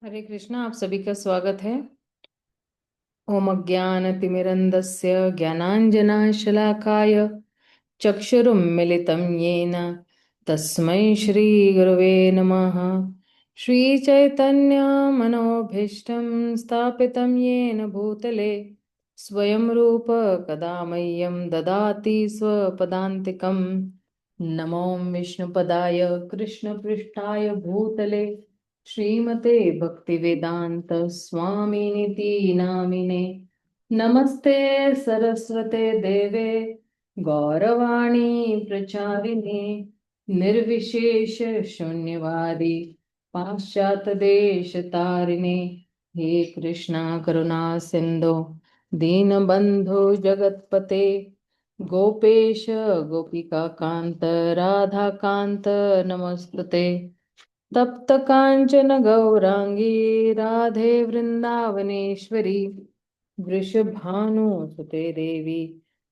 हरे कृष्णा। आप सभी का स्वागत है। ओम अज्ञानतिमिरन्धस्य ज्ञानाञ्जनशलाकाय चक्षुरुन्मिलितं येन तस्मै श्रीगुरवे नमः। श्रीचैतन्यमनोभीष्टं स्थापितं येन भूतले स्वयं रूप कदा मह्यं ददाति स्वपदान्तिकं। नमो विष्णुपदाय कृष्णपृष्ठाय भूतले श्रीमते भक्तिवेदांत स्वामिनिति नामिने। नमस्ते सरस्वते देवे गौरवाणी प्रचारिणे निर्विशेष शून्यवादी पाश्चात्य देश तारिणे। हे कृष्णा करुणा सिंधु दीनबंधु जगतपते गोपेश गोपिका कांत राधा कांत नमस्तुते। तप्त कांचन गौरांगी राधे वृंदावनेश्वरी वृषभानुसुते देवी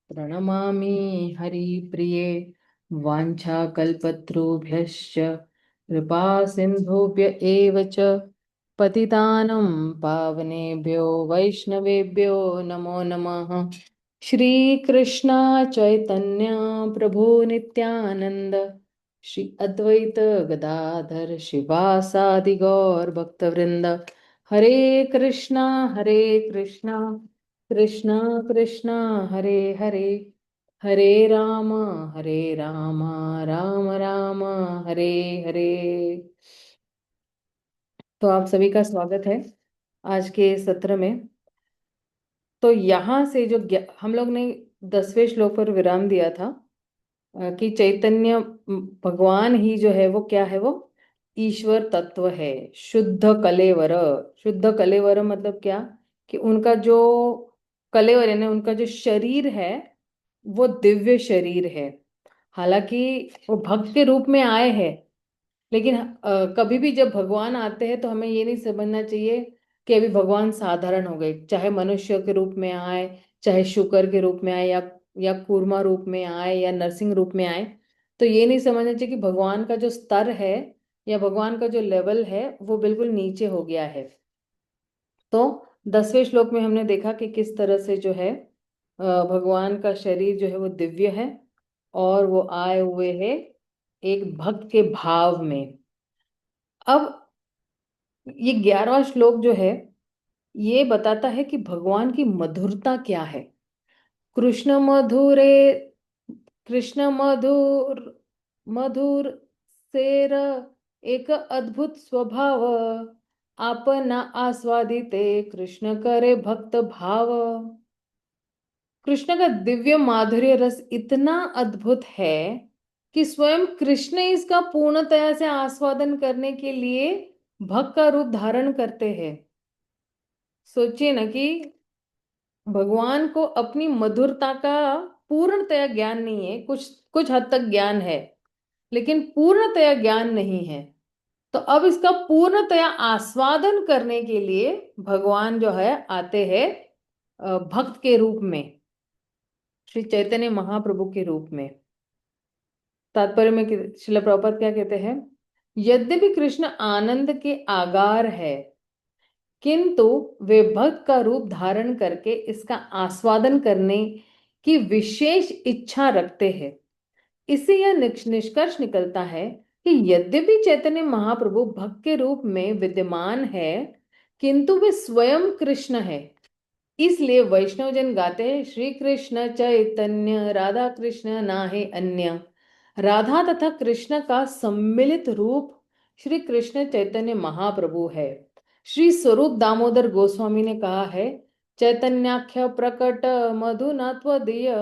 प्रणमामि हरिप्रिये। वाञ्छाकल्पतरुभ्यश्च कृपा सिन्धुभ्य एव च पतितानं पावनेभ्यो वैष्णवेभ्यो नमो नमः। श्री कृष्ण चैतन्य प्रभु नित्यानंद श्री अद्वैत गदाधर शिवासादि गौर भक्तवृंद। हरे कृष्णा कृष्णा कृष्णा हरे हरे, हरे राम राम राम हरे हरे। तो आप सभी का स्वागत है आज के सत्र में। तो यहाँ से जो हम लोग ने 10वें श्लोक पर विराम दिया था कि चैतन्य भगवान ही जो है वो क्या है, वो ईश्वर तत्व है। शुद्ध कलेवर, शुद्ध कलेवर मतलब क्या कि उनका जो कलेवर यानी उनका जो शरीर है वो दिव्य शरीर है। हालांकि वो भक्त के रूप में आए हैं, लेकिन कभी भी जब भगवान आते हैं तो हमें ये नहीं समझना चाहिए कि अभी भगवान साधारण हो गए। चाहे मनुष्य के रूप में आए, चाहे शुकर के रूप में आए, या कूर्मा रूप में आए, या नरसिंह रूप में आए, तो ये नहीं समझना चाहिए कि भगवान का जो स्तर है या भगवान का जो लेवल है वो बिल्कुल नीचे हो गया है। तो 10वें श्लोक में हमने देखा कि किस तरह से जो है भगवान का शरीर जो है वो दिव्य है और वो आए हुए हैं एक भक्त के भाव में। अब ये 11वां श्लोक जो है ये बताता है कि भगवान की मधुरता क्या है। कृष्ण मधुरे, कृष्ण मधुर मधुर सेर एक अद्भुत स्वभाव आपना आस्वादिते कृष्ण करे भक्त भाव। कृष्ण का दिव्य माधुर्य रस इतना अद्भुत है कि स्वयं कृष्ण इसका पूर्णतया से आस्वादन करने के लिए भक्त का रूप धारण करते हैं। सोचिए ना कि भगवान को अपनी मधुरता का पूर्णतया ज्ञान नहीं है, कुछ कुछ हद तक ज्ञान है लेकिन पूर्णतया ज्ञान नहीं है। तो अब इसका पूर्णतया आस्वादन करने के लिए भगवान जो है आते हैं भक्त के रूप में, श्री चैतन्य महाप्रभु के रूप में। तात्पर्य में श्रील प्रभुपाद क्या कहते हैं, यद्यपि कृष्ण आनंद के आगार है किंतु वे भक्त का रूप धारण करके इसका आस्वादन करने की विशेष इच्छा रखते हैं। इससे यह निष्कर्ष निकलता है कि यद्यपि चैतन्य महाप्रभु भक्त के रूप में विद्यमान है किंतु वे स्वयं कृष्ण है। इसलिए वैष्णव जन गाते हैं श्री कृष्ण चैतन्य राधा कृष्ण नाहे अन्य। राधा तथा कृष्ण का सम्मिलित रूप श्री कृष्ण चैतन्य महाप्रभु है। श्री स्वरूप दामोदर गोस्वामी ने कहा है, चैतन्याख्य प्रकट मधुना त्वदीय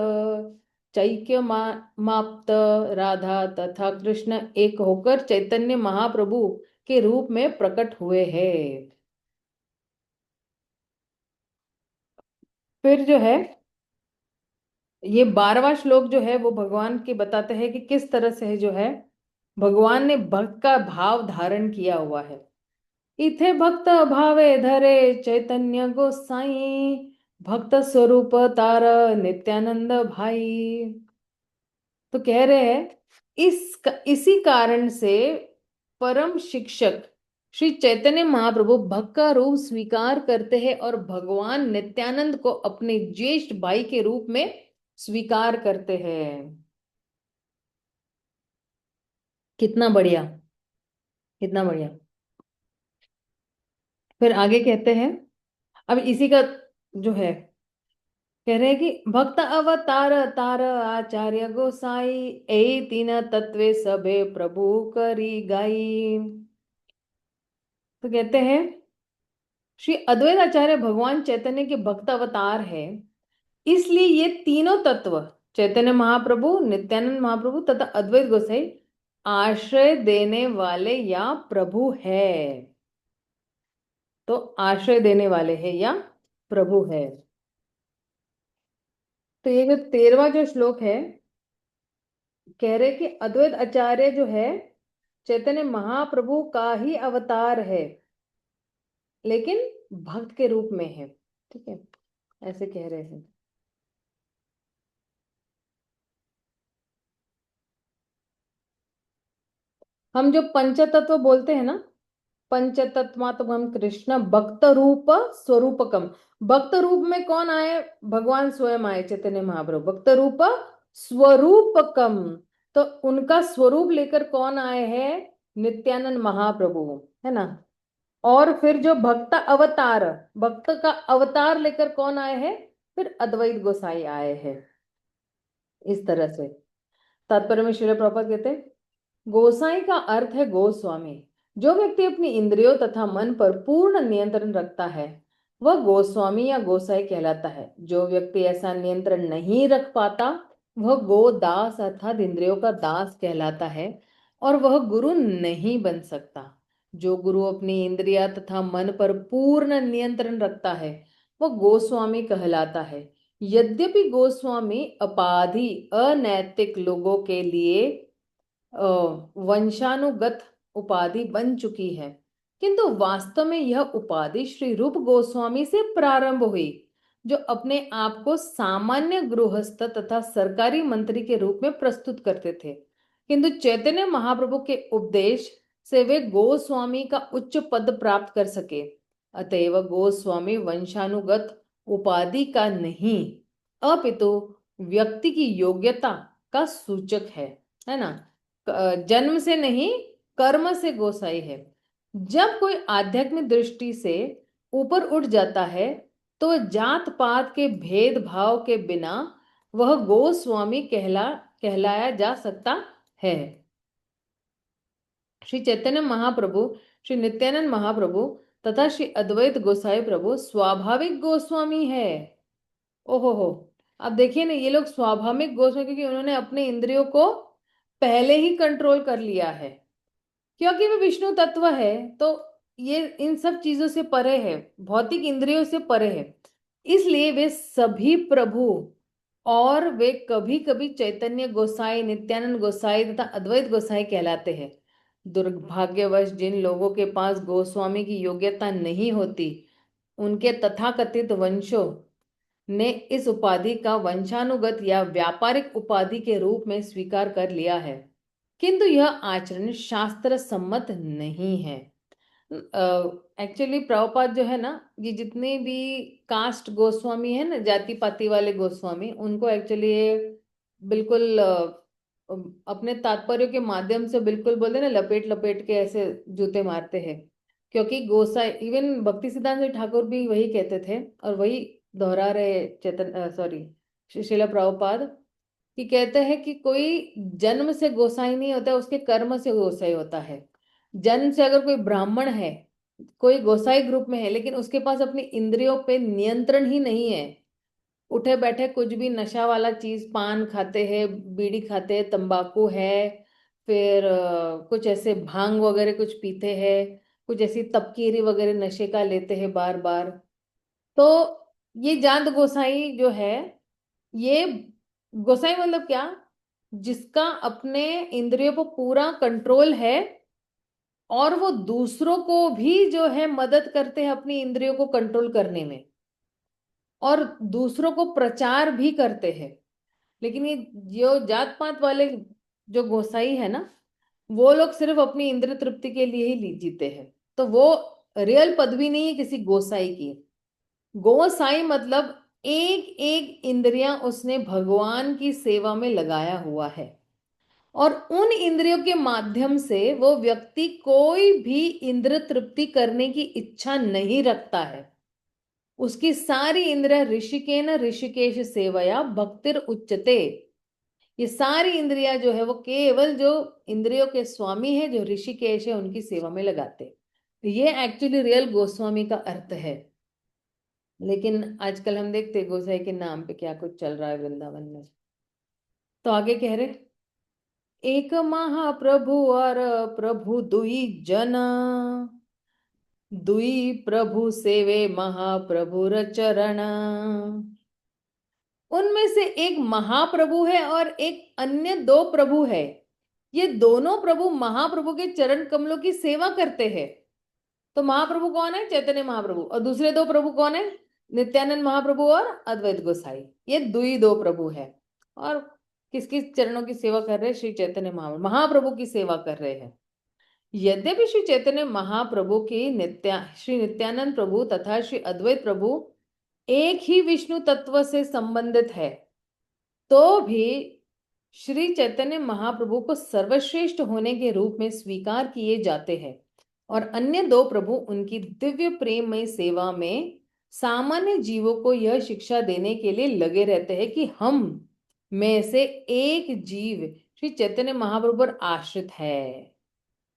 चैक्य माप्त राधा तथा कृष्ण एक होकर चैतन्य महाप्रभु के रूप में प्रकट हुए हैं। फिर जो है ये 12वां श्लोक जो है वो भगवान के बताते हैं कि किस तरह से है जो है भगवान ने भक्त का भाव धारण किया हुआ है। इथे भक्त भावे धरे चैतन्य गोसाई भक्त स्वरूप तार नित्यानंद भाई। तो कह रहे हैं इसी कारण से परम शिक्षक श्री चैतन्य महाप्रभु भक्त का रूप स्वीकार करते हैं और भगवान नित्यानंद को अपने ज्येष्ठ भाई के रूप में स्वीकार करते हैं। कितना बढ़िया, कितना बढ़िया। फिर आगे कहते हैं, अब इसी का जो है, कह रहे हैं कि भक्त अवतार तार आचार्य गोसाई, ए तीन तत्वे सबे प्रभु करी गाई। तो कहते हैं श्री अद्वैत आचार्य भगवान चैतन्य के भक्त अवतार है, इसलिए ये तीनों तत्व, चैतन्य महाप्रभु, नित्यानंद महाप्रभु तथा अद्वैत गोसाई, आश्रय देने वाले या प्रभु है। तो आश्रय देने वाले हैं या प्रभु है। तो ये जो 13वां जो श्लोक है, कह रहे कि अद्वैत आचार्य जो है चैतन्य महाप्रभु का ही अवतार है, लेकिन भक्त के रूप में है। ठीक है, ऐसे कह रहे हैं। हम जो पंचतत्व बोलते हैं ना, पंचतत्वात्मकम कृष्ण भक्त रूप स्वरूपकम। भक्त रूप में कौन आए? भगवान स्वयं आए, चैतन्य महाप्रभु भक्त रूप स्वरूपकम। तो उनका स्वरूप लेकर कौन आए हैं? नित्यानंद महाप्रभु, है ना। और फिर जो भक्त अवतार, भक्त का अवतार लेकर कौन आए हैं? फिर अद्वैत गोसाई आए हैं। इस तरह से तात्पर्य में श्रील प्रभुपाद कहते हैं, गोसाई का अर्थ है गोस्वामी। जो व्यक्ति अपनी इंद्रियों तथा मन पर पूर्ण नियंत्रण रखता है वह गोस्वामी या गोसाई कहलाता है। जो व्यक्ति ऐसा नियंत्रण नहीं रख पाता वह गोदास अर्थात इंद्रियों का दास कहलाता है और वह गुरु नहीं बन सकता। जो गुरु अपनी इंद्रिया तथा मन पर पूर्ण नियंत्रण रखता है वह गोस्वामी कहलाता है। यद्यपि गोस्वामी उपाधि अनैतिक लोगों के लिए वंशानुगत उपाधि बन चुकी है, किंतु वास्तव में यह उपाधि श्री रूप गोस्वामी से प्रारंभ हुई, जो अपने आप को सामान्य गृहस्थ तथा सरकारी मंत्री के रूप में प्रस्तुत करते थे। किंतु चैतन्य महाप्रभु के उपदेश से वे गोस्वामी का उच्च पद प्राप्त कर सके। अतएव गोस्वामी वंशानुगत उपाधि का नहीं अपितु व्यक्ति की योग्यता का सूचक है ना। जन्म से नहीं, कर्म से गोसाई है। जब कोई आध्यात्मिक दृष्टि से ऊपर उठ जाता है तो जात पात के भेदभाव के बिना वह गोस्वामी कहलाया जा सकता है। श्री चैतन्य महाप्रभु, श्री नित्यानंद महाप्रभु तथा श्री अद्वैत गोसाई प्रभु स्वाभाविक गोस्वामी है। ओहो हो, अब देखिए ना, ये लोग स्वाभाविक गोस्वामी, क्योंकि उन्होंने अपने इंद्रियों को पहले ही कंट्रोल कर लिया है, क्योंकि वे विष्णु तत्व है। तो ये इन सब चीजों से परे है, भौतिक इंद्रियों से परे है, इसलिए वे सभी प्रभु और वे कभी कभी चैतन्य गोसाई, नित्यानंद गोसाई तथा अद्वैत गोसाई कहलाते हैं। दुर्भाग्यवश जिन लोगों के पास गोस्वामी की योग्यता नहीं होती उनके तथाकथित वंशों ने इस उपाधि का वंशानुगत या व्यापारिक उपाधि के रूप में स्वीकार कर लिया है, किंतु यह आचरण शास्त्र सम्मत नहीं है। एक्चुअली प्रभुपाद जो है ना, ये जितने भी कास्ट गोस्वामी है ना, जाति पाति वाले गोस्वामी, उनको एक्चुअली ये बिल्कुल अपने तात्पर्यों के माध्यम से बिल्कुल बोलते ना, लपेट लपेट के ऐसे जूते मारते हैं। क्योंकि गोसाई, इवन भक्ति सिद्धांत ठाकुर भी वही कहते थे और वही दोहरा रहे चेतन, सॉरी, श्रीला प्रभुपाद, कि कहते हैं कि कोई जन्म से गोसाई नहीं होता, उसके कर्म से गोसाई होता है। जन्म से अगर कोई ब्राह्मण है, कोई गोसाई ग्रुप में है, लेकिन उसके पास अपनी इंद्रियों पे नियंत्रण ही नहीं है, उठे बैठे कुछ भी नशा वाला चीज, पान खाते हैं, बीड़ी खाते हैं, तंबाकू है, फिर कुछ ऐसे भांग वगैरह कुछ पीते हैं, कुछ ऐसी तपकीरी वगैरह नशे का लेते हैं बार बार, तो ये जात गोसाई जो है, ये गोसाई मतलब क्या? जिसका अपने इंद्रियों पर पूरा कंट्रोल है और वो दूसरों को भी जो है मदद करते हैं अपनी इंद्रियों को कंट्रोल करने में, और दूसरों को प्रचार भी करते हैं। लेकिन ये जो जात पात वाले जो गोसाई है ना, वो लोग सिर्फ अपनी इंद्रिय तृप्ति के लिए ही जीते हैं। तो वो रियल पदवी नहीं है किसी गोसाई की। गोसाई मतलब एक एक इंद्रियां उसने भगवान की सेवा में लगाया हुआ है, और उन इंद्रियों के माध्यम से वो व्यक्ति कोई भी इंद्र तृप्ति करने की इच्छा नहीं रखता है। उसकी सारी इंद्रिया ऋषिकेन ऋषिकेश सेवया भक्तिर उच्चते। ये सारी इंद्रियां जो है वो केवल जो इंद्रियों के स्वामी है, जो ऋषिकेश है, उनकी सेवा में लगाते। तो ये एक्चुअली रियल गोस्वामी का अर्थ है। लेकिन आजकल हम देखते हैं गोसाई के नाम पे क्या कुछ चल रहा है वृंदावन में। तो आगे कह रहे, एक महाप्रभु और प्रभु दुई जन, दुई प्रभु सेवे महाप्रभुर चरण। उनमें से एक महाप्रभु है और एक अन्य दो प्रभु है। ये दोनों प्रभु महाप्रभु के चरण कमलों की सेवा करते हैं। तो महाप्रभु कौन है? चैतन्य महाप्रभु। और दूसरे दो प्रभु कौन है? नित्यानंद महाप्रभु और अद्वैत गोसाई। ये दुई दो प्रभु है। और किसकी चरणों की सेवा कर रहे हैं? श्री चैतन्य महाप्रभु की सेवा कर रहे हैं। यद्यपि श्री चैतन्य महाप्रभु की श्री नित्यानंद प्रभु तथा श्री अद्वैत प्रभु एक ही विष्णु तत्व से संबंधित है, तो भी श्री चैतन्य महाप्रभु को सर्वश्रेष्ठ होने के रूप में स्वीकार किए जाते हैं, और अन्य दो प्रभु उनकी दिव्य प्रेममय सेवा में सामान्य जीवों को यह शिक्षा देने के लिए लगे रहते हैं कि हम में से एक जीव श्री चैतन्य महाप्रभु पर आश्रित है।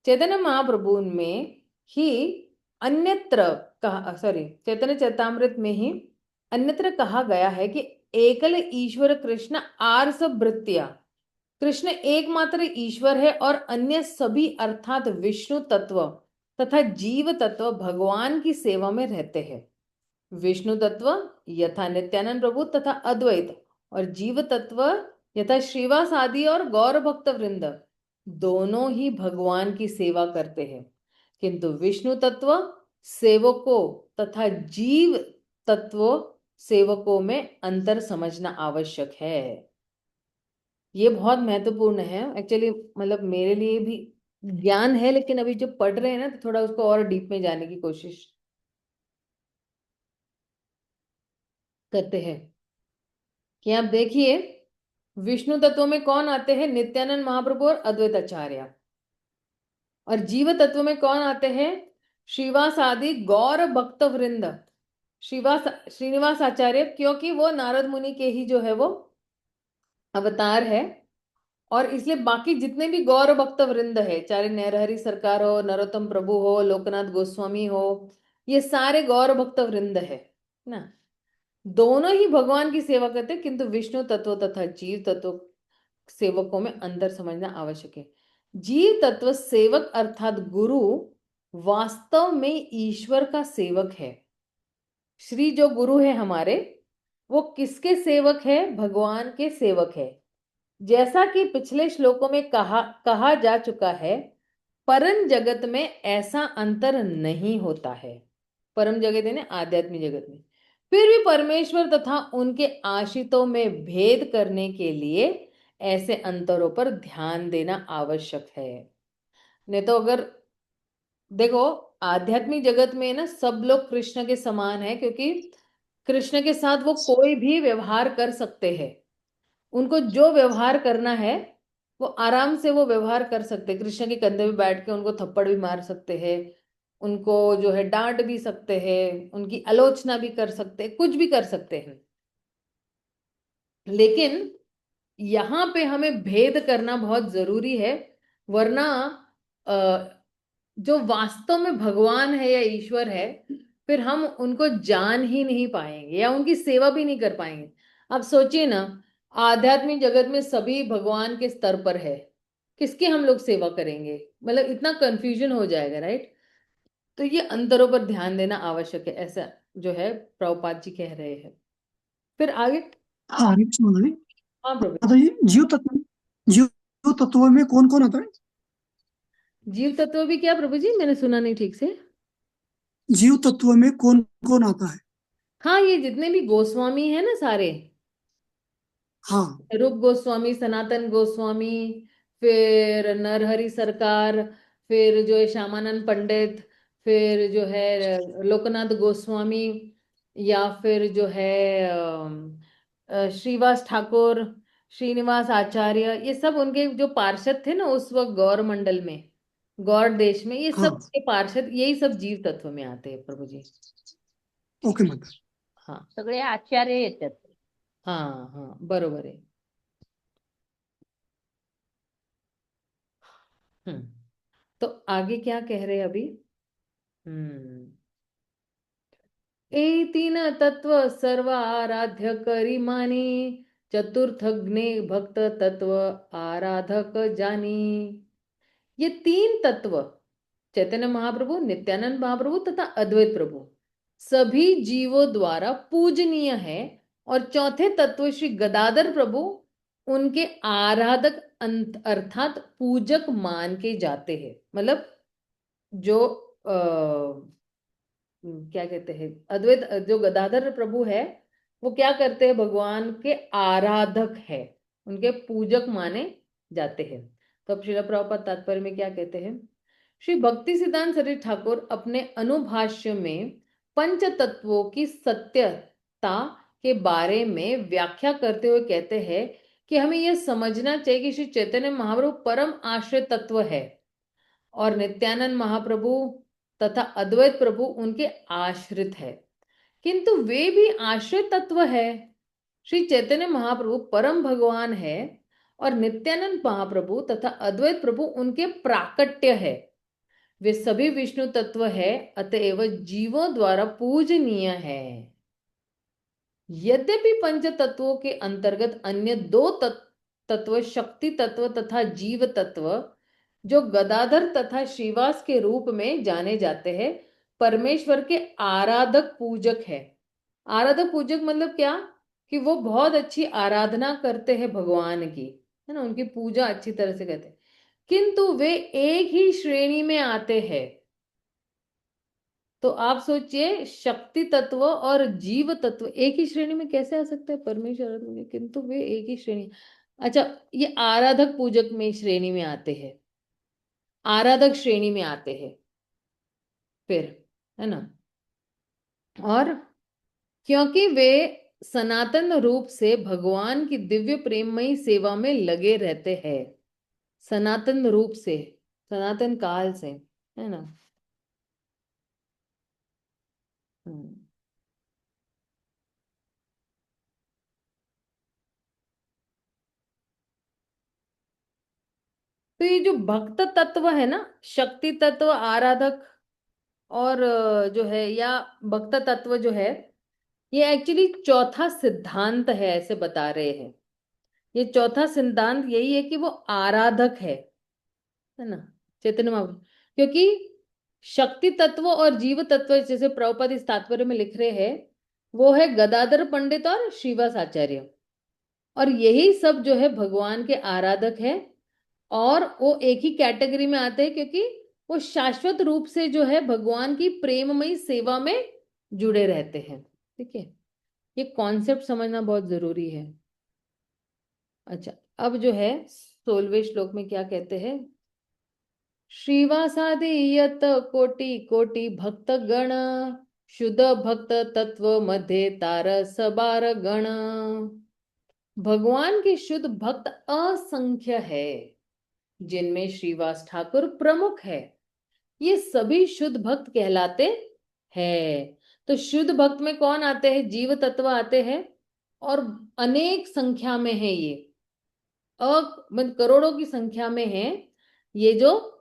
चैतन्य महाप्रभु में ही अन्यत्र कहा, सॉरी, चैतन्य चैतामृत में ही अन्यत्र कहा गया है कि एकल ईश्वर कृष्ण आर्स भृत्या। कृष्ण एकमात्र ईश्वर है और अन्य सभी अर्थात विष्णु तत्व तथा जीव तत्व भगवान की सेवा में रहते हैं। विष्णु तत्व यथा नित्यानंद प्रभु तथा अद्वैत, और जीव तत्व यथा श्रीवास आदि और गौर भक्त वृंद, दोनों ही भगवान की सेवा करते हैं। किंतु विष्णु तत्व सेवकों तथा जीव तत्व सेवकों में अंतर समझना आवश्यक है। ये बहुत महत्वपूर्ण है एक्चुअली, मतलब मेरे लिए भी ज्ञान है, लेकिन अभी जो पढ़ रहे हैं ना, तो थोड़ा उसको और डीप में जाने की कोशिश करते हैं। कि आप देखिए, विष्णु तत्व में कौन आते हैं? नित्यानंद महाप्रभु और अद्वैत आचार्य। और जीव तत्व में कौन आते हैं? श्रीवास आदि गौर भक्त वृंद। श्रीनिवास आचार्य, क्योंकि वो नारद मुनि के ही जो है वो अवतार है, और इसलिए बाकी जितने भी गौर भक्त वृंद है, चाहे नरहरि सरकार हो, नरोत्तम प्रभु हो, लोकनाथ गोस्वामी हो, ये सारे गौर भक्त वृंद है ना। दोनों ही भगवान की सेवा करते हैं, किंतु विष्णु तत्व तथा जीव तत्व सेवकों में अंतर समझना आवश्यक है। जीव तत्व सेवक अर्थात गुरु वास्तव में ईश्वर का सेवक है। श्री जो गुरु है हमारे, वो किसके सेवक है? भगवान के सेवक है। जैसा कि पिछले श्लोकों में कहा जा चुका है, परम जगत में ऐसा अंतर नहीं होता है। परम जगत यानी आध्यात्मिक जगत में। फिर भी परमेश्वर तथा उनके आश्रितों में भेद करने के लिए ऐसे अंतरों पर ध्यान देना आवश्यक है। नहीं तो अगर देखो, आध्यात्मिक जगत में ना सब लोग कृष्ण के समान है, क्योंकि कृष्ण के साथ वो कोई भी व्यवहार कर सकते हैं। उनको जो व्यवहार करना है वो आराम से वो व्यवहार कर सकते हैं। कृष्ण के कंधे पे बैठ के उनको थप्पड़ भी मार सकते हैं, उनको जो है डांट भी सकते हैं, उनकी आलोचना भी कर सकते हैं, कुछ भी कर सकते हैं। लेकिन यहाँ पे हमें भेद करना बहुत जरूरी है, वरना जो वास्तव में भगवान है या ईश्वर है, फिर हम उनको जान ही नहीं पाएंगे या उनकी सेवा भी नहीं कर पाएंगे। अब सोचिए ना, आध्यात्मिक जगत में सभी भगवान के स्तर पर है, किसकी हम लोग सेवा करेंगे? मतलब इतना कंफ्यूजन हो जाएगा, राइट? तो ये अंतरों पर ध्यान देना आवश्यक है, ऐसा जो है प्रभुपाद जी कह रहे हैं। फिर आगे। हाँ, हरे कृष्ण माधवी। हाँ प्रभु। बताइए, जीव तत्व में कौन कौन आता है? जीव तत्व भी क्या प्रभु जी? मैंने सुना नहीं ठीक से। जीव तत्व में कौन कौन आता है? हाँ, ये जितने भी गोस्वामी है ना सारे, हाँ। रूप गोस्वामी, सनातन गोस्वामी, फिर नरहरि सरकार, फिर जो है श्यामानंद पंडित, फिर जो है लोकनाथ गोस्वामी, या फिर जो है श्रीवास ठाकुर, श्रीनिवास आचार्य, ये सब उनके जो पार्षद थे ना उस वक्त गौर मंडल में, गौर देश में, ये सब हाँ। के पार्षद यही सब जीव तत्व में आते हैं प्रभु जी। ओके माता। हाँ सगळे आचार्य येतात. हाँ हाँ बरोबर है। हम्म। तो आगे क्या कह रहे हैं अभी? हम्म। ए तीन तत्व सर्व आराध्य करी मानी, चतुर्थ ज्ञे भक्त तत्व आराधक जानी। ये तीन तत्व चैतन्य महाप्रभु, नित्यानंद महाप्रभु तथा अद्वैत प्रभु सभी जीवों द्वारा पूजनीय है। और चौथे तत्व श्री गदाधर प्रभु उनके आराधक अर्थात पूजक मान के जाते हैं। मतलब जो क्या कहते हैं, अद्वैत जो गदाधर प्रभु है वो क्या करते हैं, भगवान के आराधक है, उनके पूजक माने जाते हैं। तो अब श्रील प्रभुपाद तात्पर्य में क्या कहते हैं? श्री भक्ति सिद्धांत सरस्वती ठाकुर अपने अनुभाष्य में पंच तत्वों की सत्यता के बारे में व्याख्या करते हुए कहते हैं कि हमें यह समझना चाहिए कि श्री चैतन्य महाप्रभु परम आश्रय तत्व है और नित्यानंद महाप्रभु तथा अद्वैत प्रभु उनके आश्रित है, किंतु वे भी आश्रय तत्व है। श्री चैतन्य महाप्रभु परम भगवान है और नित्यानंद महाप्रभु तथा अद्वैत प्रभु उनके प्राकट्य है। वे सभी विष्णु तत्व है, अतएव जीवों द्वारा पूजनीय है। यद्यपि पंच तत्वों के अंतर्गत अन्य दो तत्व शक्ति तत्व तथा जीव तत्व जो गदाधर तथा श्रीवास के रूप में जाने जाते हैं, परमेश्वर के आराधक पूजक है। आराधक पूजक मतलब क्या, कि वो बहुत अच्छी आराधना करते हैं भगवान की, है ना, उनकी पूजा अच्छी तरह से करते हैं, किंतु वे एक ही श्रेणी में आते हैं। तो आप सोचिए, शक्ति तत्व और जीव तत्व एक ही श्रेणी में कैसे आ सकते हैं परमेश्वर में, किंतु वे एक ही श्रेणी। अच्छा, ये आराधक पूजक में श्रेणी में आते हैं, आराधक श्रेणी में आते हैं फिर, है ना। और क्योंकि वे सनातन रूप से भगवान की दिव्य प्रेममयी सेवा में लगे रहते हैं, सनातन रूप से, सनातन काल से, है ना। हम्म। तो ये जो भक्त तत्व है ना, शक्ति तत्व, आराधक और जो है, या भक्त तत्व जो है, ये एक्चुअली चौथा सिद्धांत है ऐसे बता रहे हैं। ये चौथा सिद्धांत यही है कि वो आराधक है ना, चैतन्य महाप्रभु। क्योंकि शक्ति तत्व और जीव तत्व जैसे प्रभुपाद इस तात्पर्य में लिख रहे हैं, वो है गदाधर पंडित और श्रीवास आचार्य, और यही सब जो है भगवान के आराधक है। और वो एक ही कैटेगरी में आते हैं क्योंकि वो शाश्वत रूप से जो है भगवान की प्रेममयी सेवा में जुड़े रहते हैं। ठीक है, ये कॉन्सेप्ट समझना बहुत जरूरी है। अच्छा, अब जो है 16वें श्लोक में क्या कहते हैं? श्रीवासादि यत कोटि कोटि भक्त गण, शुद्ध भक्त तत्व मध्य तार सबार गण। भगवान के शुद्ध भक्त असंख्य है, जिनमें श्रीवास ठाकुर प्रमुख है। ये सभी शुद्ध भक्त कहलाते हैं। तो शुद्ध भक्त में कौन आते हैं? जीव तत्व आते हैं, और अनेक संख्या में है ये, मतलब करोड़ों की संख्या में है ये जो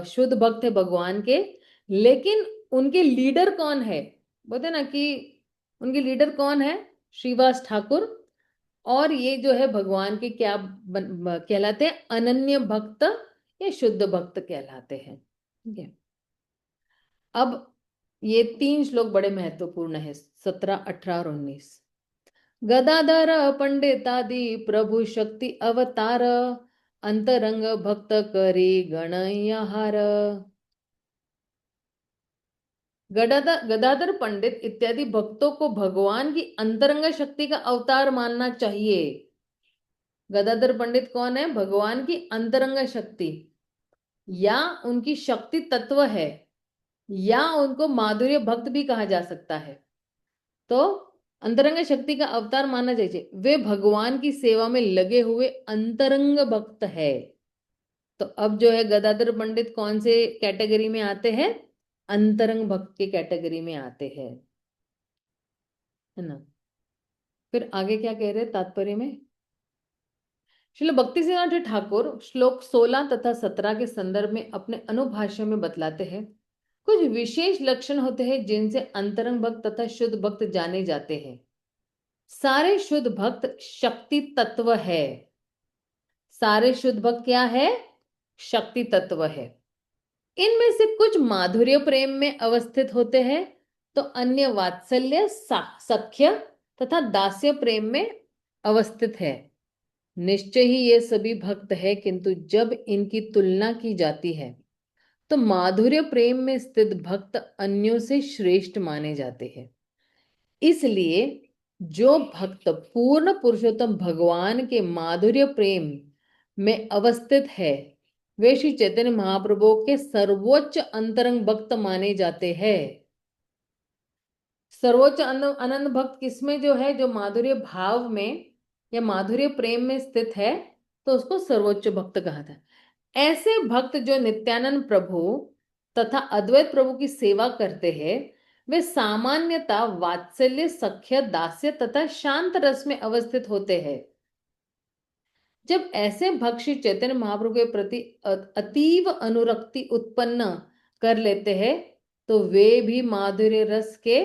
शुद्ध भक्त है भगवान के। लेकिन उनके लीडर कौन है? बोलते ना कि उनके लीडर कौन है? श्रीवास ठाकुर। और ये जो है भगवान के क्या कहलाते हैं? अनन्य भक्त या शुद्ध भक्त कहलाते हैं। ठीक है, अब ये तीन श्लोक बड़े महत्वपूर्ण है, 17, 18 और 19। गदाधर पंडितादि प्रभु शक्ति अवतार, अंतरंग भक्त करी गणयहार। गदाधर पंडित इत्यादि भक्तों को भगवान की अंतरंग शक्ति का अवतार मानना चाहिए। गदाधर पंडित कौन है? भगवान की अंतरंग शक्ति या उनकी शक्ति तत्व है। या उनको माधुर्य भक्त भी कहा जा सकता है। तो अंतरंग शक्ति का अवतार माना जाए, वे भगवान की सेवा में लगे हुए अंतरंग भक्त है। तो अब जो है गदाधर पंडित कौन से कैटेगरी में आते हैं? अंतरंग भक्त के कैटेगरी में आते हैं, है ना। फिर आगे क्या कह रहे हैं तात्पर्य में? श्रील भक्ति सिद्धार्थ ठाकुर श्लोक 16 तथा 17 के संदर्भ में अपने अनुभाष्य में बतलाते हैं, कुछ विशेष लक्षण होते हैं जिनसे अंतरंग भक्त तथा शुद्ध भक्त जाने जाते हैं। सारे शुद्ध भक्त शक्ति तत्व है। सारे शुद्ध भक्त क्या है? शक्ति तत्व है। इनमें से कुछ माधुर्य प्रेम में अवस्थित होते हैं, तो अन्य वात्सल्य सख्य तथा दास्य प्रेम में अवस्थित है। निश्चय ही ये सभी भक्त है, किंतु जब इनकी तुलना की जाती है तो माधुर्य प्रेम में स्थित भक्त अन्यों से श्रेष्ठ माने जाते हैं। इसलिए जो भक्त पूर्ण पुरुषोत्तम भगवान के माधुर्य प्रेम में अवस्थित है, वे श्री चैतन्य महाप्रभु के सर्वोच्च अंतरंग भक्त माने जाते हैं। सर्वोच्च आनंद भक्त किसमें जो है, जो माधुर्य भाव में या माधुर्य प्रेम में स्थित है, तो उसको सर्वोच्च भक्त कहा था। ऐसे भक्त जो नित्यानंद प्रभु तथा अद्वैत प्रभु की सेवा करते हैं, वे सामान्यतः वात्सल्य सख्य दास्य तथा शांत रस में अवस्थित होते हैं। जब ऐसे भक्त श्री चैतन्य महाप्रभु के प्रति अतीव अनुरक्ति उत्पन्न कर लेते हैं, तो वे भी माधुर्य रस के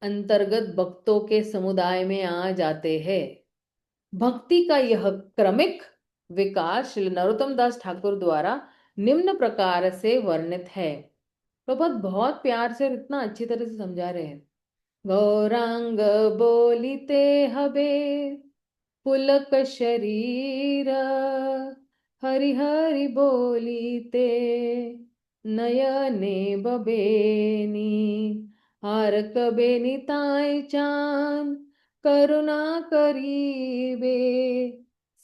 अंतर्गत भक्तों के समुदाय में आ जाते हैं। भक्ति का यह क्रमिक विकास श्री नरोत्तम दास ठाकुर द्वारा निम्न प्रकार से वर्णित है। प्रभुपाद बहुत प्यार से और इतना अच्छी तरह से समझा रहे हैं। गौरांग बोलिते हबे पुलक शरीर, हरि हरि बोलिते नयने बबेनी, हार कबे निताय चांद करुणा करीबे,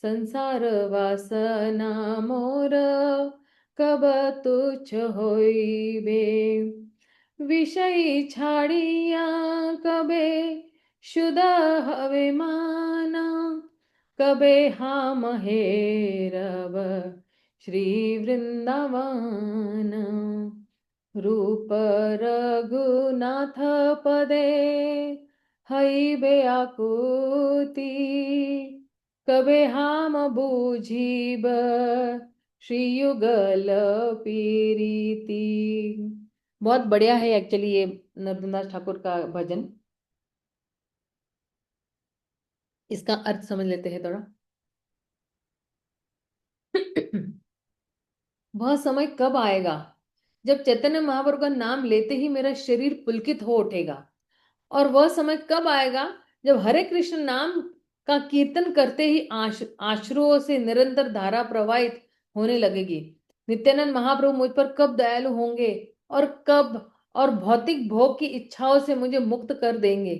संसार वासना मोर कब तुच्छ होइबे, विषय छाड़िया कबे शुद्ध हवे माना, कबे हम हेरब श्री वृंदावन, रूप रघुनाथ पदे हईबे आकुति, कबे हम बूझीब श्री युगल पीरीति। बहुत बढ़िया है एक्चुअली ये नरोत्तम दास ठाकुर का भजन। इसका अर्थ समझ लेते हैं थोड़ा। वह समय कब आएगा जब चैतन्य महाप्रभु का नाम लेते ही मेरा शरीर पुलकित हो उठेगा, और वह समय कब आएगा जब हरे कृष्ण नाम का कीर्तन करते ही आश्रुओं से निरंतर धारा प्रवाहित होने लगेगी। नित्यानंद महाप्रभु मुझ पर कब दयालु होंगे और कब और भौतिक भोग की इच्छाओं से मुझे मुक्त कर देंगे।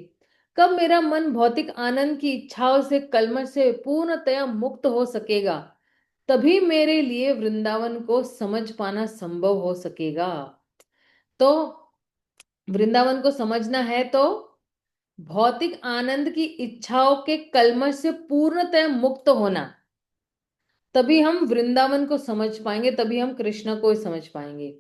कब मेरा मन भौतिक आनंद की इच्छाओं से कलमश से पूर्णतया मुक्त हो सकेगा, तभी मेरे लिए वृंदावन को समझ पाना संभव हो सकेगा। तो वृंदावन को समझना है तो भौतिक आनंद की इच्छाओं के कलमश से पूर्णतः मुक्त होना, तभी हम वृंदावन को समझ पाएंगे, तभी हम कृष्ण को समझ पाएंगे।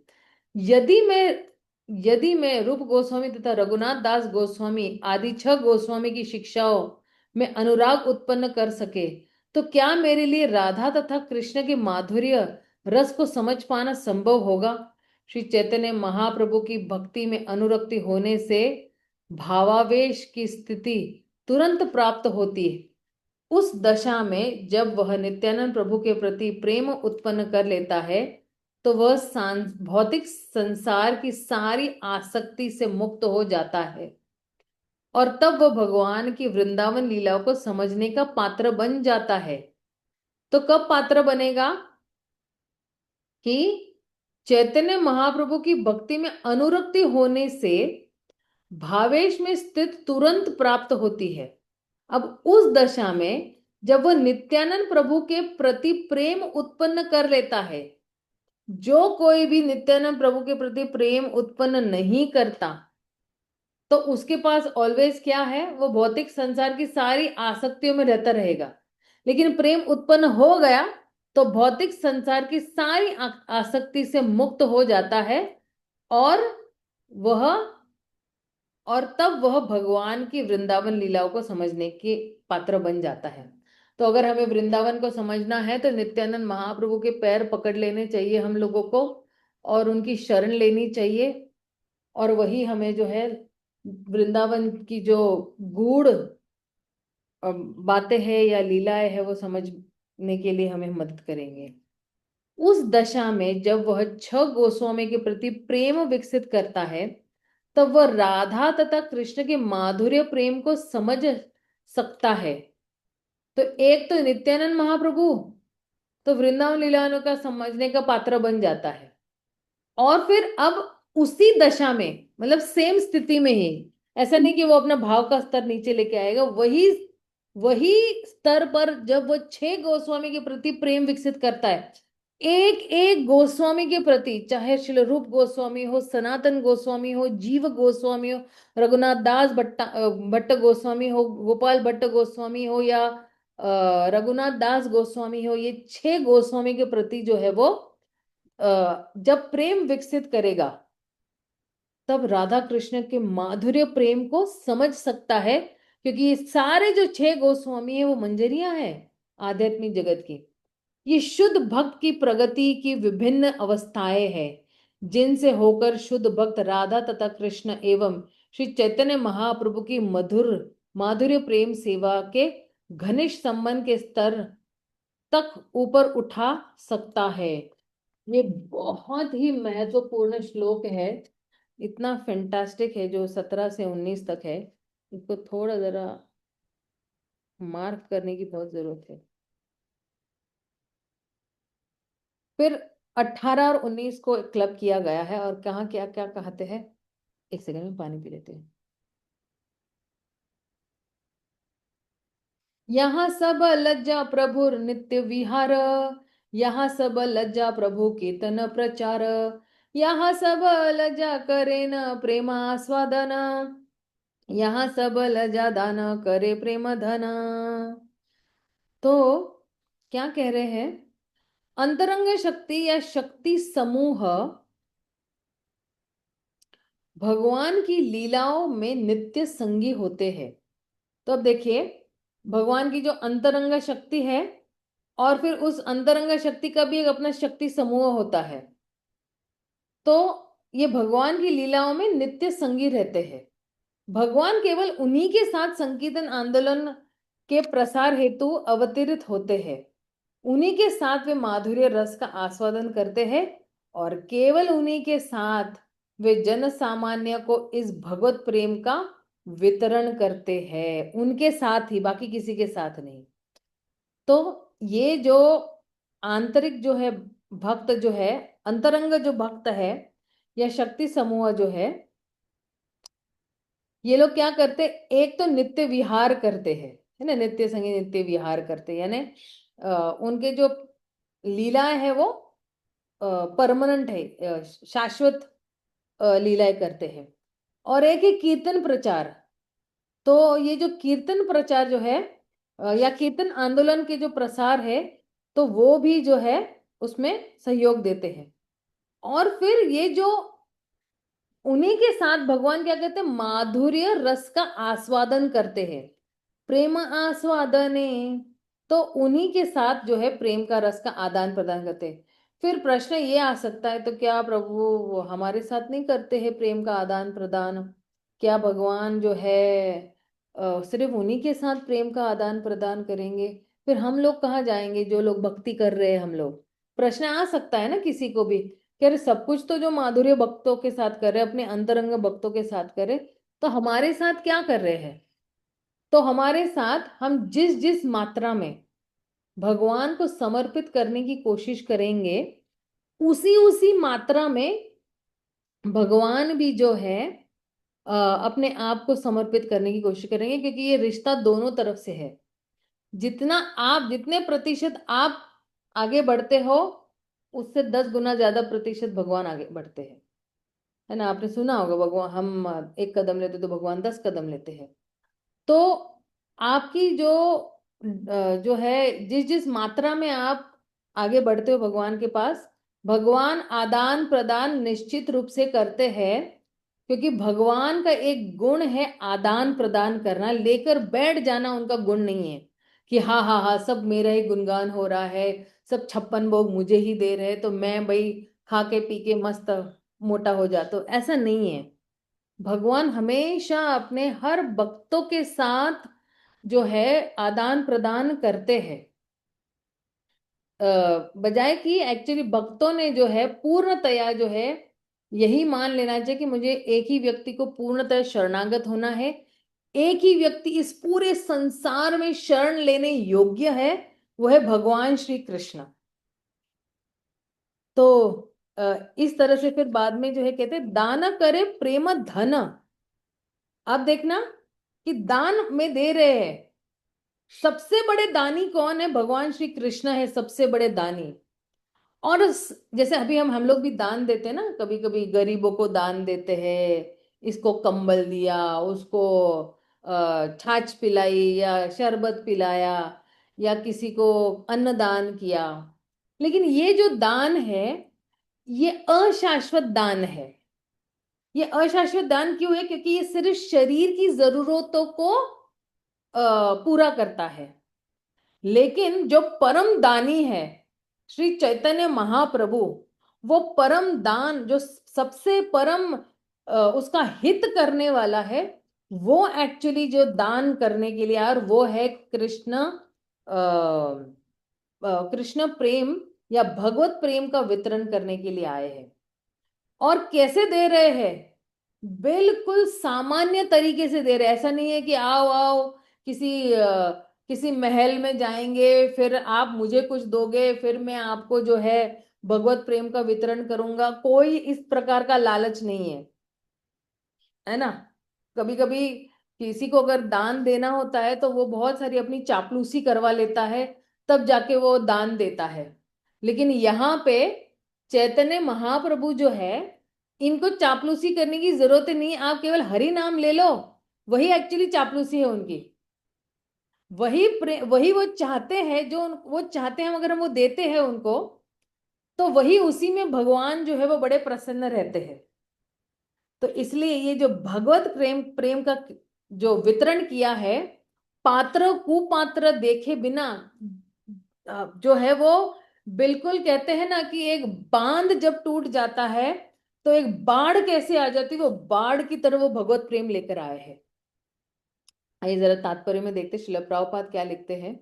यदि मैं यदि मैं रूप गोस्वामी तथा रघुनाथ दास गोस्वामी आदि 6 गोस्वामी की शिक्षाओं में अनुराग उत्पन्न कर सके, तो क्या मेरे लिए राधा तथा कृष्ण के माधुर्य रस को समझ पाना संभव होगा? श्री चैतन्य महाप्रभु की भक्ति में अनुरक्ति होने से भावावेश की स्थिति तुरंत प्राप्त होती है। उस दशा में जब वह नित्यानंद प्रभु के प्रति प्रेम उत्पन्न कर लेता है, तो वह भौतिक संसार की सारी आसक्ति से मुक्त हो जाता है, और तब वह भगवान की वृंदावन लीलाओं को समझने का पात्र बन जाता है। तो कब पात्र बनेगा? कि चैतन्य महाप्रभु की भक्ति में अनुरक्ति होने से भावेश में स्थित तुरंत प्राप्त होती है। अब उस दशा में जब वह नित्यानंद प्रभु के प्रति प्रेम उत्पन्न कर लेता है, जो कोई भी नित्यानंद प्रभु के प्रति प्रेम उत्पन्न नहीं करता, तो उसके पास ऑलवेज क्या है, वो भौतिक संसार की सारी आसक्तियों में रहता रहेगा। लेकिन प्रेम उत्पन्न हो गया तो भौतिक संसार की सारी आसक्ति से मुक्त हो जाता है, और वह और तब वह भगवान की वृंदावन लीलाओं को समझने के पात्र बन जाता है। तो अगर हमें वृंदावन को समझना है तो नित्यानंद महाप्रभु के पैर पकड़ लेने चाहिए हम लोगों को, और उनकी शरण लेनी चाहिए। और वही हमें जो है वृंदावन की जो गूढ़ बातें हैं या लीलाएं हैं वो समझने के लिए हमें मदद करेंगे। उस दशा में जब वह छह गोस्वामी के प्रति प्रेम विकसित करता है, तब वह राधा तथा कृष्ण के माधुर्य प्रेम को समझ सकता है। तो एक तो नित्यानंद महाप्रभु, तो वृंदावन लीलाओं का समझने का पात्र बन जाता है। और फिर अब उसी दशा में, मतलब सेम स्थिति में ही, ऐसा नहीं कि वो अपना भाव का स्तर नीचे लेके आएगा, वही वही स्तर पर जब वो छह गोस्वामी के प्रति प्रेम विकसित करता है, एक एक गोस्वामी के प्रति, चाहे श्रील रूप गोस्वामी हो, सनातन गोस्वामी हो, जीव गोस्वामी हो, रघुनाथ दास भट्ट गोस्वामी हो, गोपाल भट्ट गोस्वामी हो, या रघुनाथ दास गोस्वामी हो, ये छह गोस्वामी के प्रति जो है वो जब प्रेम विकसित करेगा, तब राधा कृष्ण के माधुर्य प्रेम को समझ सकता है। क्योंकि ये सारे जो छह गोस्वामी है वो मंजरियां हैं आध्यात्मिक जगत की। ये शुद्ध भक्त की प्रगति की विभिन्न अवस्थाएं हैं, जिनसे होकर शुद्ध भक्त राधा तथा कृष्ण एवं श्री चैतन्य महाप्रभु की मधुर माधुर्य प्रेम सेवा के घनिष्ठ संबंध के स्तर तक ऊपर उठा सकता है। ये बहुत ही महत्वपूर्ण श्लोक है, इतना फैंटास्टिक है, जो 17 से 19 तक है। इसको थोड़ा जरा मार्क करने की बहुत जरूरत है। फिर 18 और 19 को क्लब किया गया है, और कहाँ क्या क्या कहते हैं। एक सेकंड में पानी पी लेते हैं। यहाँ सब लज्जा प्रभु नित्य विहार, यहाँ सब लज्जा प्रभु कीर्तन प्रचार, यहाँ सब लज्जा करे न प्रेमास्वादन, यहाँ सब लज्जा दान करे प्रेम धन। तो क्या कह रहे हैं, अंतरंग शक्ति या शक्ति समूह भगवान की लीलाओं में नित्य संगी होते हैं। तो अब देखिए, भगवान की जो अंतरंग शक्ति है, और फिर उस अंतरंग शक्ति का भी एक अपना शक्ति समूह होता है। तो ये भगवान की लीलाओं में नित्य संगी रहते हैं। भगवान केवल उन्हीं के साथ संकीर्तन आंदोलन के प्रसार हेतु अवतरित होते हैं। उन्हीं के साथ वे माधुर्य रस का आस्वादन करते हैं, और केवल उन्हीं के साथ वे जन सामान्य को इस भगवत प्रेम का वितरण करते हैं। उनके साथ ही, बाकी किसी के साथ नहीं। तो ये जो आंतरिक जो है भक्त जो है, अंतरंग जो भक्त है या शक्ति समूह जो ये लोग क्या करते, एक तो नित्य विहार करते हैं, है ना, नित्य संगी नित्य विहार करते हैं, यानी उनके जो लीलाएं है वो परमानेंट है, शाश्वत लीलाएं करते हैं। और एक है कीर्तन प्रचार। तो ये जो कीर्तन प्रचार जो है या कीर्तन आंदोलन के जो प्रसार है, तो वो भी जो है उसमें सहयोग देते हैं। और फिर ये जो उन्हीं के साथ भगवान क्या कहते हैं, माधुर्य रस का आस्वादन करते हैं, प्रेम आस्वादने। तो उन्हीं के साथ जो है प्रेम का रस का आदान प्रदान करते हैं। फिर प्रश्न ये आ सकता है, तो क्या प्रभु वो हमारे साथ नहीं करते हैं प्रेम का आदान प्रदान? क्या भगवान जो है सिर्फ उन्हीं के साथ प्रेम का आदान प्रदान करेंगे? फिर हम लोग कहाँ जाएंगे, जो लोग भक्ति कर रहे हैं हम लोग? प्रश्न आ सकता है ना किसी को भी, कि अरे सब कुछ तो जो माधुर्य भक्तों के साथ कर रहे, अपने अंतरंग भक्तों के साथ करे, तो हमारे साथ क्या कर रहे हैं? तो हमारे साथ हम जिस जिस मात्रा में भगवान को समर्पित करने की कोशिश करेंगे, उसी उसी मात्रा में भगवान भी जो है अपने आप को समर्पित करने की कोशिश करेंगे। क्योंकि ये रिश्ता दोनों तरफ से है। जितना आप जितने प्रतिशत आप आगे बढ़ते हो, उससे 10 गुना ज्यादा प्रतिशत भगवान आगे बढ़ते हैं। है ना, आपने सुना होगा, भगवान हम 1 कदम लेते तो भगवान 10 कदम लेते हैं। तो आपकी जो है, जिस जिस मात्रा में आप आगे बढ़ते हो भगवान के पास, भगवान आदान प्रदान निश्चित रूप से करते हैं। क्योंकि भगवान का एक गुण है आदान प्रदान करना, लेकर बैठ जाना उनका गुण नहीं है कि हाँ हाँ हाँ सब मेरा ही गुणगान हो रहा है, सब 56 भोग मुझे ही दे रहे हैं, तो मैं भाई खा के पी के मस्त मोटा हो जाता हूं। ऐसा नहीं है। भगवान हमेशा अपने हर भक्तों के साथ जो है आदान प्रदान करते हैं। बजाय कि एक्चुअली भक्तों ने जो है पूर्णतया जो है यही मान लेना चाहिए कि मुझे एक ही व्यक्ति को पूर्णतः शरणागत होना है, एक ही व्यक्ति इस पूरे संसार में शरण लेने योग्य है, वो है भगवान श्री कृष्ण। तो इस तरह से फिर बाद में जो है कहते हैं दान करे प्रेम धन। अब देखना कि दान में दे रहे हैं, सबसे बड़े दानी कौन है? भगवान श्री कृष्ण है सबसे बड़े दानी। और जैसे अभी हम लोग भी दान देते हैं ना, कभी कभी गरीबों को दान देते हैं, इसको कंबल दिया, उसको छाछ पिलाई या शरबत पिलाया, या किसी को अन्न दान किया। लेकिन ये जो दान है, ये अशाश्वत दान है। ये अशाश्वत दान क्यों है? क्योंकि ये सिर्फ शरीर की जरूरतों को पूरा करता है। लेकिन जो परम दानी है श्री चैतन्य महाप्रभु, वो परम दान जो सबसे परम उसका हित करने वाला है, वो एक्चुअली जो दान करने के लिए, और वो है कृष्ण, कृष्ण प्रेम या भगवत प्रेम का वितरण करने के लिए आए हैं। और कैसे दे रहे हैं? बिल्कुल सामान्य तरीके से दे रहे हैं। ऐसा नहीं है कि आओ आओ किसी महल में जाएंगे, फिर आप मुझे कुछ दोगे, फिर मैं आपको जो है भगवत प्रेम का वितरण करूंगा। कोई इस प्रकार का लालच नहीं है। है ना, कभी कभी किसी को अगर दान देना होता है तो वो बहुत सारी अपनी चापलूसी करवा लेता है, तब जाके वो दान देता है। लेकिन यहाँ पे चैतन्य महाप्रभु जो है, इनको चापलूसी करने की जरूरत ही नहीं। आप केवल हरि नाम ले लो, वही एक्चुअली चापलूसी है उनकी। वही वो चाहते हैं, जो वो चाहते हैं, अगर हम वो देते हैं उनको, तो वही उसी में भगवान जो है वो बड़े प्रसन्न रहते हैं। तो इसलिए ये जो भगवत प्रेम प्रेम का जो वितरण किया है, पात्र कुपात्र देखे बिना, जो है वो बिल्कुल कहते हैं ना कि एक बांध जब टूट जाता है तो एक बाढ़ कैसे आ जाती है, वो बाढ़ की तरह वो भगवत प्रेम लेकर आए हैं। आइए जरा तात्पर्य में देखते श्रील प्रभुपाद क्या लिखते हैं।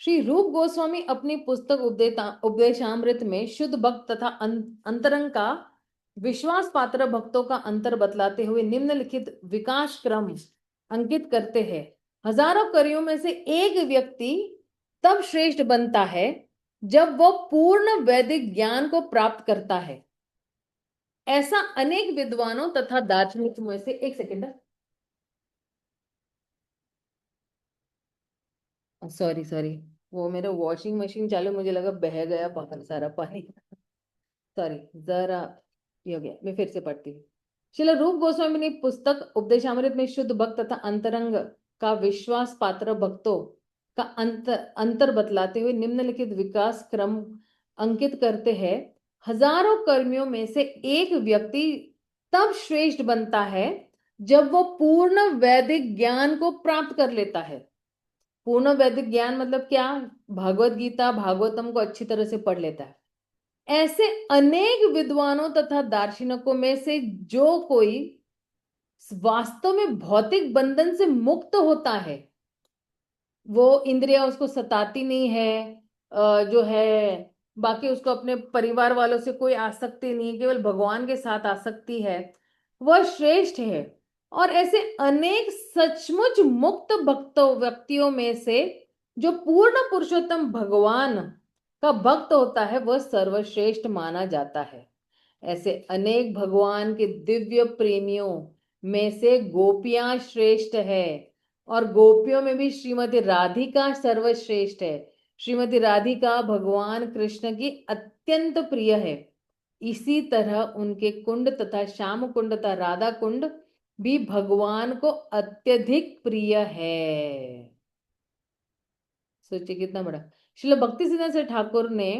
श्री रूप गोस्वामी अपनी पुस्तक उपदेशामृत में शुद्ध भक्त तथा अंतरंग का विश्वास पात्र भक्तों का अंतर बतलाते हुए निम्नलिखित विकास क्रम अंकित करते हैं। हजारों करियों में से एक व्यक्ति तब श्रेष्ठ बनता है जब वह पूर्ण वैदिक ज्ञान को प्राप्त करता है। ऐसा अनेक विद्वानों तथा दार्शनिकों में से, एक सेकेंड, सॉरी सॉरी, वो मेरा वॉशिंग मशीन चालू, मुझे लगा बह गया बाहर सारा पानी। सॉरी, जरा ये हो गया, मैं फिर से पढ़ती हूँ। श्रील रूप गोस्वामी ने पुस्तक उपदेशामृत में शुद्ध भक्त तथा अंतरंग का विश्वास पात्र भक्तों का अंतर बतलाते हुए निम्नलिखित विकास क्रम अंकित करते हैं। हजारों कर्मियों में से एक व्यक्ति तब श्रेष्ठ बनता है जब वो पूर्ण वैदिक ज्ञान को प्राप्त कर लेता है। पूर्ण वैदिक ज्ञान मतलब क्या? भगवत गीता भागवतम को अच्छी तरह से पढ़ लेता है। ऐसे अनेक विद्वानों तथा दार्शनिकों में से जो कोई वास्तव में भौतिक बंधन से मुक्त होता है, वो इंद्रिया उसको सताती नहीं है, जो है बाकी उसको अपने परिवार वालों से कोई आसक्ति नहीं, केवल भगवान के साथ आसक्ति है, वह श्रेष्ठ है। और ऐसे अनेक सचमुच मुक्त भक्तों व्यक्तियों में से जो पूर्ण पुरुषोत्तम भगवान का भक्त होता है, वह सर्वश्रेष्ठ माना जाता है। ऐसे अनेक भगवान के दिव्य प्रेमियों में से गोपियां श्रेष्ठ है, और गोपियों में भी श्रीमती राधिका सर्वश्रेष्ठ है। श्रीमती राधिका भगवान कृष्ण की अत्यंत प्रिय है। इसी तरह उनके कुंड तथा श्याम कुंड तथा राधा कुंड भी भगवान को अत्यधिक प्रिय है। सोचिए कितना बड़ा। श्रील भक्ति सिद्धांत ठाकुर ने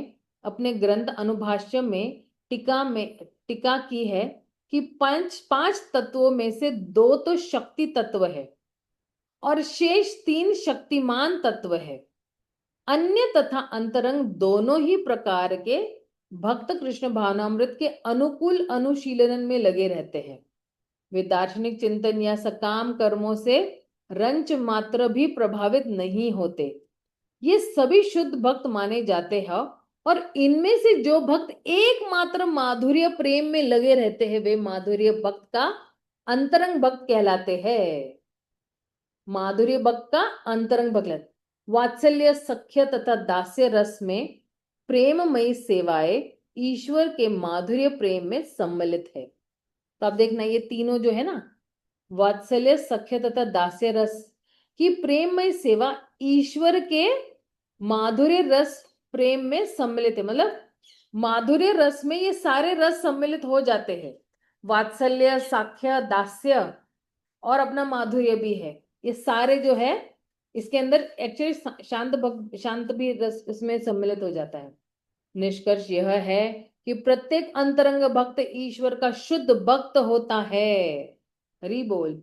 अपने ग्रंथ अनुभाष्य में टीका की है कि पांच तत्वों में से दो तो शक्ति तत्व है और शेष तीन शक्तिमान तत्व है। अन्य तथा अंतरंग दोनों ही प्रकार के भक्त कृष्ण भावनामृत के अनुकूल अनुशीलन में लगे रहते हैं। वे दार्शनिक चिंतन या सकाम कर्मों से रंच मात्र भी प्रभावित नहीं होते। ये सभी शुद्ध भक्त माने जाते हैं और इनमें से जो भक्त एकमात्र माधुर्य प्रेम में लगे रहते हैं वे माधुर्य भक्त का अंतरंग भक्त कहलाते हैं। माधुर्य भक्त का अंतरंग भक्त वात्सल्य सख्य तथा दास्य रस में प्रेममयी सेवाएं ईश्वर के माधुर्य प्रेम में सम्मिलित है। तो आप देखना ये तीनों जो है ना, वात्सल्य सख्य तथा दास्य रस की प्रेममय सेवा ईश्वर के माधुर्य रस प्रेम में सम्मिलित है। मतलब माधुर्य रस में ये सारे रस सम्मिलित हो जाते हैं। वात्सल्य साख्य दास्य और अपना माधुर्य भी है। ये सारे जो है इसके अंदर एक्चुअली शांत भी रस इसमें सम्मिलित हो जाता है। निष्कर्ष यह है कि प्रत्येक अंतरंग भक्त ईश्वर का शुद्ध भक्त होता है। हरि बोल।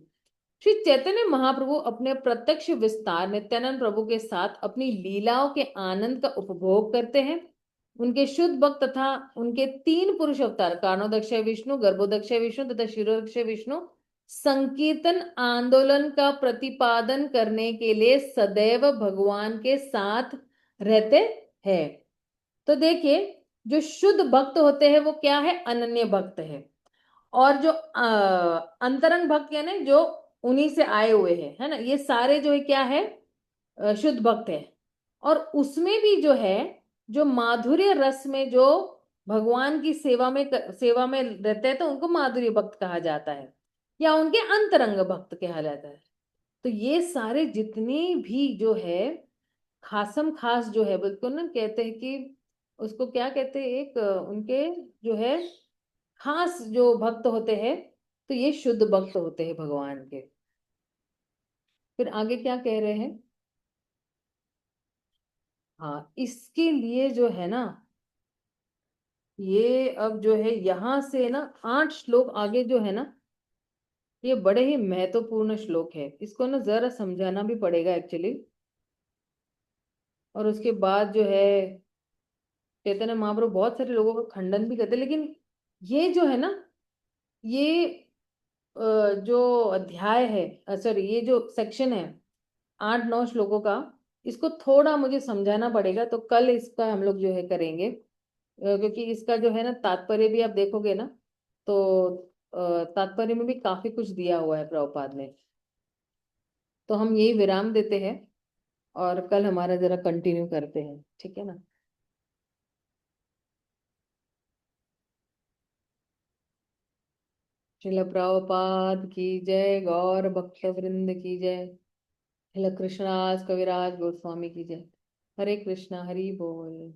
श्री चैतन्य महाप्रभु अपने प्रत्यक्ष विस्तार नित्यानंद प्रभु के साथ अपनी लीलाओं के आनंद का उपभोग करते हैं। उनके शुद्ध भक्त तथा उनके तीन पुरुष अवतार कारणोदक्ष विष्णु, गर्भोदक्ष विष्णु तथा शिरोदक्ष विष्णु संकीर्तन आंदोलन का प्रतिपादन करने के लिए सदैव भगवान के साथ रहते हैं। तो देखिए जो शुद्ध भक्त होते हैं वो क्या है, अनन्य भक्त है। और जो अंतरंग भक्त यानी जो उन्हीं से आए हुए हैं, है ना, ये सारे जो है क्या है, शुद्ध भक्त है। और उसमें भी जो है जो माधुर्य रस में जो भगवान की सेवा में रहते हैं तो उनको माधुर्य भक्त कहा जाता है या उनके अंतरंग भक्त कहा जाता है। तो ये सारे जितने भी जो है खासम खास जो है, बिल्कुल ना कहते हैं कि उसको क्या कहते हैं, एक उनके जो है खास जो भक्त होते हैं तो ये शुद्ध भक्त होते हैं भगवान के। फिर आगे क्या कह रहे हैं, हाँ इसके लिए जो है ना, ये अब जो है यहां से ना 8 श्लोक आगे जो है ना, ये बड़े ही महत्वपूर्ण श्लोक है। इसको ना जरा समझाना भी पड़ेगा एक्चुअली। और उसके बाद जो है चैतन्य महाप्रभु बहुत सारे लोगों का खंडन भी करते हैं, लेकिन ये जो है ना, ये जो अध्याय है, सॉरी ये जो सेक्शन है 8-9 श्लोकों का, इसको थोड़ा मुझे समझाना पड़ेगा। तो कल इसका हम लोग जो है करेंगे, क्योंकि इसका जो है ना तात्पर्य भी आप देखोगे ना तो तात्पर्य में भी काफी कुछ दिया हुआ है प्रभुपाद ने। तो हम यही विराम देते हैं और कल हमारा जरा कंटिन्यू करते हैं, ठीक है ना। श्रील प्रभुपाद की जय, गौर भक्त वृंद की जय, श्रील कृष्णराज कविराज गोस्वामी की जय। हरे कृष्णा, हरि बोल।